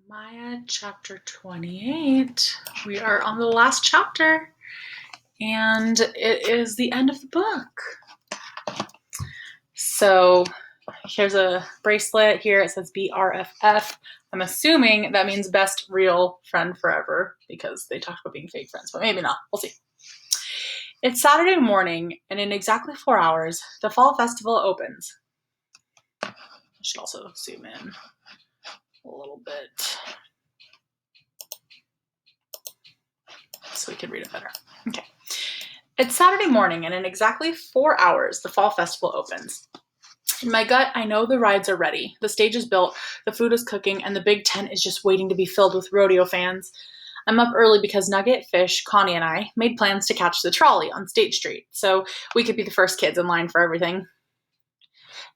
Maya chapter 28. We are on the last chapter, and it is the end of the book. So here's a bracelet here. It says BRFF. I'm assuming that means best real friend forever because they talked about being fake friends, but maybe not. We'll see. It's Saturday morning, and in exactly 4 hours, the fall festival opens. I should also zoom in a little bit so we can read it better. Okay. It's Saturday morning, and in exactly 4 hours, the fall festival opens. In my gut, I know the rides are ready. The stage is built, the food is cooking, and the big tent is just waiting to be filled with rodeo fans. I'm up early because Nugget, Fish, Connie, and I made plans to catch the trolley on State Street, so we could be the first kids in line for everything.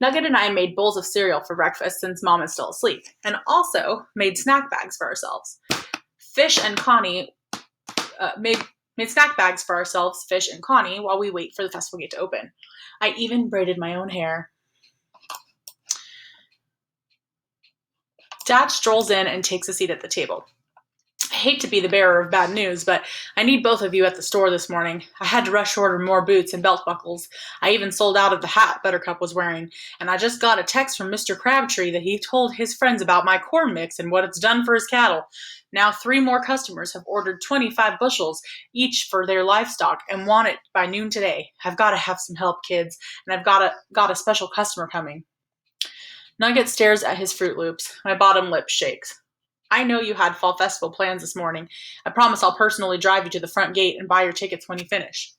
Nugget and I made bowls of cereal for breakfast since Mom is still asleep, and also made snack bags for ourselves. Fish and Connie made snack bags for ourselves, Fish, and Connie while we wait for the festival gate to open. I even braided my own hair. Dad strolls in and takes a seat at the table. I hate to be the bearer of bad news, but I need both of you at the store this morning. I had to rush order more boots and belt buckles. I even sold out of the hat Buttercup was wearing, and I just got a text from Mr. Crabtree that he told his friends about my corn mix and what it's done for his cattle. Now 3 more customers have ordered 25 bushels each for their livestock and want it by noon today. I've got to have some help, kids, and I've got a special customer coming. Nugget stares at his Fruit Loops. My bottom lip shakes. I know you had fall festival plans this morning. I promise I'll personally drive you to the front gate and buy your tickets when you finish.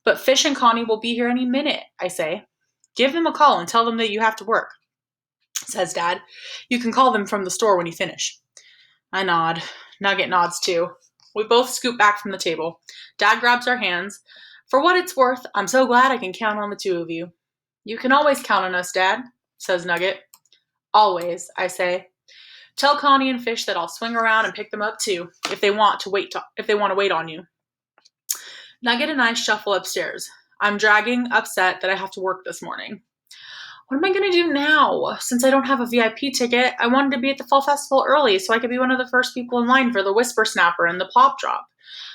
But Fish and Connie will be here any minute, I say. Give them a call and tell them that you have to work, says Dad. You can call them from the store when you finish. I nod. Nugget nods too. We both scoot back from the table. Dad grabs our hands. For what it's worth, I'm so glad I can count on the 2 of you. You can always count on us, Dad, says Nugget. Always, I say. Tell Connie and Fish that I'll swing around and pick them up too, if they want to wait on you. Nugget and I shuffle upstairs. I'm dragging, upset that I have to work this morning. What am I going to do now? Since I don't have a VIP ticket, I wanted to be at the fall festival early so I could be one of the first people in line for the Whisper Snapper and the Plop Drop.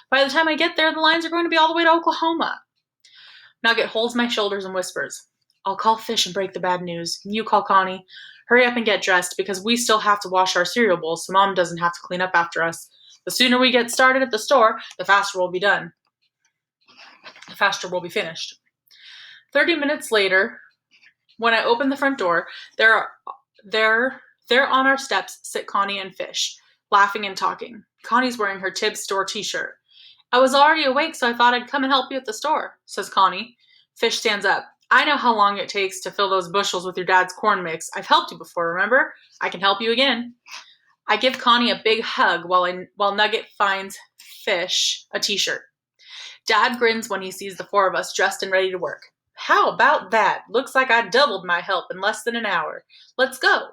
By the time I get there, the lines are going to be all the way to Oklahoma. Nugget holds my shoulders and whispers, I'll call Fish and break the bad news. You call Connie. Hurry up and get dressed because we still have to wash our cereal bowls so Mom doesn't have to clean up after us. The sooner we get started at the store, the faster we'll be done. The faster we'll be finished. 30 minutes later, when I open the front door, there on our steps sit Connie and Fish, laughing and talking. Connie's wearing her Tibbs store t-shirt. I was already awake, so I thought I'd come and help you at the store, says Connie. Fish stands up. I know how long it takes to fill those bushels with your dad's corn mix. I've helped you before, remember? I can help you again. I give Connie a big hug while Nugget finds Fish a t-shirt. Dad grins when he sees the 4 of us dressed and ready to work. How about that? Looks like I doubled my help in less than an hour. Let's go.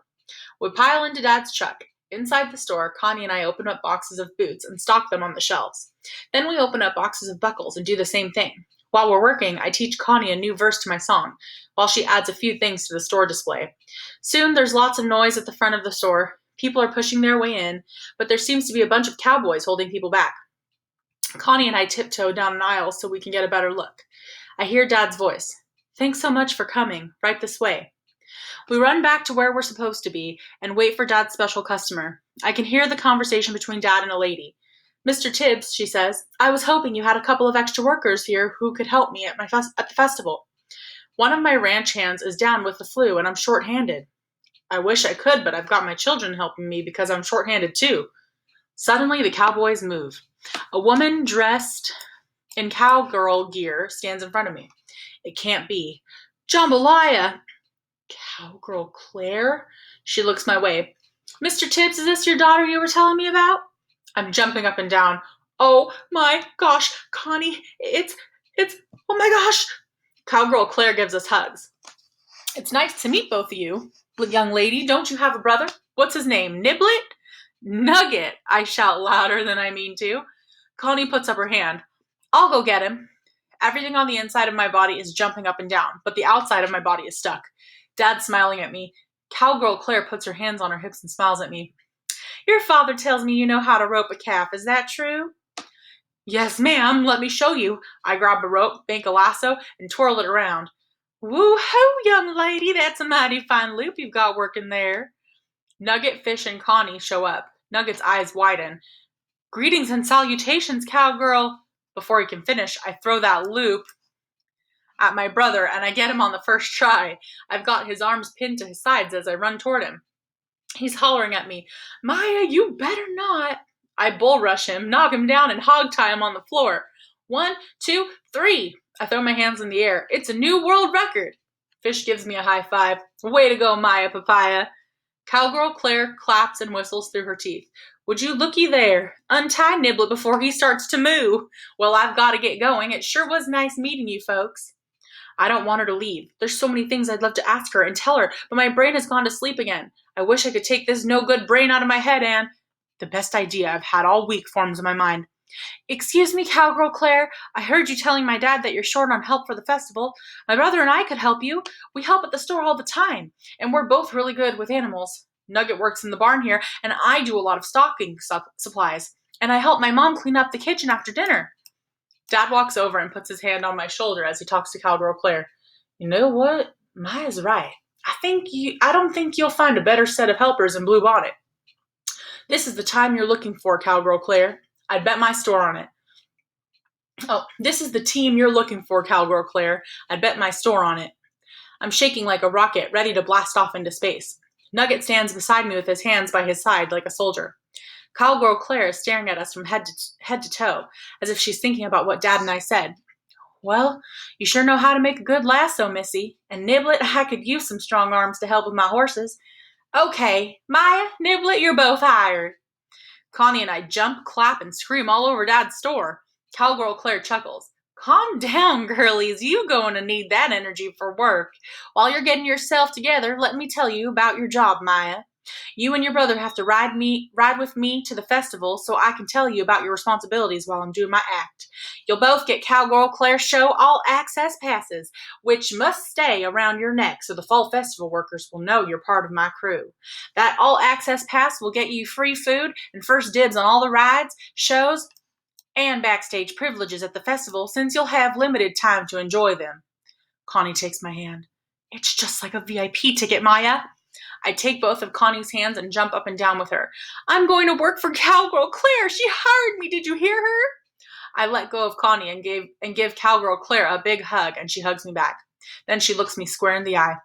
We pile into Dad's truck. Inside the store, Connie and I open up boxes of boots and stock them on the shelves. Then we open up boxes of buckles and do the same thing. While we're working, I teach Connie a new verse to my song, while she adds a few things to the store display. Soon there's lots of noise at the front of the store. People are pushing their way in, but there seems to be a bunch of cowboys holding people back. Connie and I tiptoe down an aisle so we can get a better look. I hear Dad's voice. Thanks so much for coming. Right this way. We run back to where we're supposed to be and wait for Dad's special customer. I can hear the conversation between Dad and a lady. Mr. Tibbs, she says, I was hoping you had a couple of extra workers here who could help me at the festival. One of my ranch hands is down with the flu and I'm short-handed. I wish I could, but I've got my children helping me because I'm short-handed too. Suddenly, the cowboys move. A woman dressed in cowgirl gear stands in front of me. It can't be. Jambalaya! Cowgirl Claire? She looks my way. Mr. Tibbs, is this your daughter you were telling me about? I'm jumping up and down. Oh my gosh, Connie, it's, oh my gosh. Cowgirl Claire gives us hugs. It's nice to meet both of you. Young lady, don't you have a brother? What's his name? Niblet? Nugget, I shout louder than I mean to. Connie puts up her hand. I'll go get him. Everything on the inside of my body is jumping up and down, but the outside of my body is stuck. Dad's smiling at me. Cowgirl Claire puts her hands on her hips and smiles at me. Your father tells me you know how to rope a calf. Is that true? Yes, ma'am. Let me show you. I grab a rope, make a lasso, and twirl it around. Woo-hoo, young lady. That's a mighty fine loop you've got working there. Nugget, Fish, and Connie show up. Nugget's eyes widen. Greetings and salutations, cowgirl. Before he can finish, I throw that loop at my brother, and I get him on the first try. I've got his arms pinned to his sides as I run toward him. He's hollering at me, Maya, you better not. I bull rush him, knock him down, and hog tie him on the floor. 1, 2, 3. I throw my hands in the air. It's a new world record. Fish gives me a high five. Way to go, Maya Papaya. Cowgirl Claire claps and whistles through her teeth. Would you looky there? Untie Niblet before he starts to moo. Well, I've got to get going. It sure was nice meeting you folks. I don't want her to leave. There's so many things I'd love to ask her and tell her, but my brain has gone to sleep again. I wish I could take this no-good brain out of my head, Anne. The best idea I've had all week forms in my mind. Excuse me, Cowgirl Claire. I heard you telling my dad that you're short on help for the festival. My brother and I could help you. We help at the store all the time, and we're both really good with animals. Nugget works in the barn here, and I do a lot of stocking supplies, and I help my mom clean up the kitchen after dinner. Dad walks over and puts his hand on my shoulder as he talks to Cowgirl Claire. You know what? Maya's right. I don't think you'll find a better set of helpers in Blue Bonnet. This is the time you're looking for, Cowgirl Claire. I'd bet my store on it. Oh, this is the team you're looking for, Cowgirl Claire. I'd bet my store on it. I'm shaking like a rocket, ready to blast off into space. Nugget stands beside me with his hands by his side like a soldier. Cowgirl Claire is staring at us from head to toe, as if she's thinking about what Dad and I said. Well, you sure know how to make a good lasso, Missy. And Niblet, I could use some strong arms to help with my horses. Okay, Maya, Niblet, you're both hired. Connie and I jump, clap, and scream all over Dad's store. Cowgirl Claire chuckles. Calm down, girlies. You going to need that energy for work. While you're getting yourself together, let me tell you about your job, Maya. You and your brother have to ride with me to the festival so I can tell you about your responsibilities while I'm doing my act. You'll both get Cowgirl Claire Show all access passes, which must stay around your neck so the fall festival workers will know you're part of my crew. That all access pass will get you free food and first dibs on all the rides, shows, and backstage privileges at the festival since you'll have limited time to enjoy them. Connie takes my hand. It's just like a VIP ticket, Maya. I take both of Connie's hands and jump up and down with her. I'm going to work for Cowgirl Claire. She hired me. Did you hear her? I let go of Connie and give Cowgirl Claire a big hug, and she hugs me back. Then she looks me square in the eye.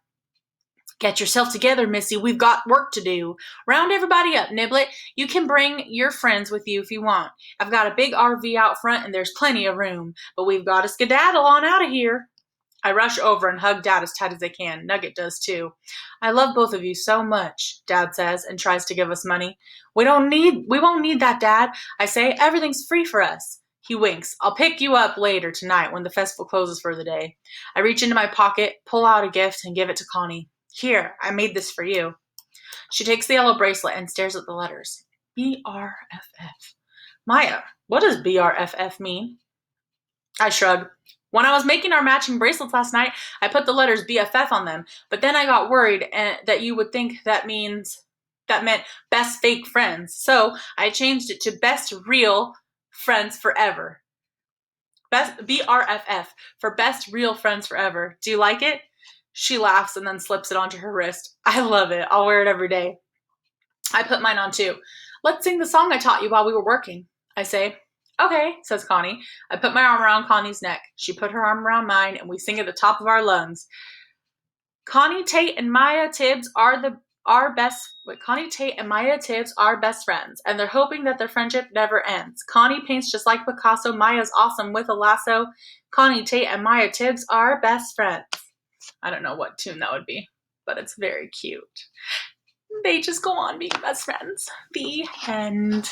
Get yourself together, Missy. We've got work to do. Round everybody up, Niblet. You can bring your friends with you if you want. I've got a big RV out front, and there's plenty of room. But we've got to skedaddle on out of here. I rush over and hug Dad as tight as I can. Nugget does too. I love both of you so much, Dad says, and tries to give us money. We won't need that, Dad. I say, everything's free for us. He winks. I'll pick you up later tonight when the festival closes for the day. I reach into my pocket, pull out a gift, and give it to Connie. Here, I made this for you. She takes the yellow bracelet and stares at the letters. BRFF. Maya, what does BRFF mean? I shrug. When I was making our matching bracelets last night, I put the letters BFF on them, but then I got worried that you would think that meant best fake friends. So I changed it to best real friends forever. Best BRFF for best real friends forever. Do you like it? She laughs and then slips it onto her wrist. I love it. I'll wear it every day. I put mine on too. Let's sing the song I taught you while we were working, I say. Okay, says Connie. I put my arm around Connie's neck. She put her arm around mine, and we sing at the top of our lungs. Connie Tate and Maya Tibbs are Connie Tate and Maya Tibbs are best friends, and they're hoping that their friendship never ends. Connie paints just like Picasso. Maya's awesome with a lasso. Connie Tate and Maya Tibbs are best friends. I don't know what tune that would be, but it's very cute. They just go on being best friends. The end.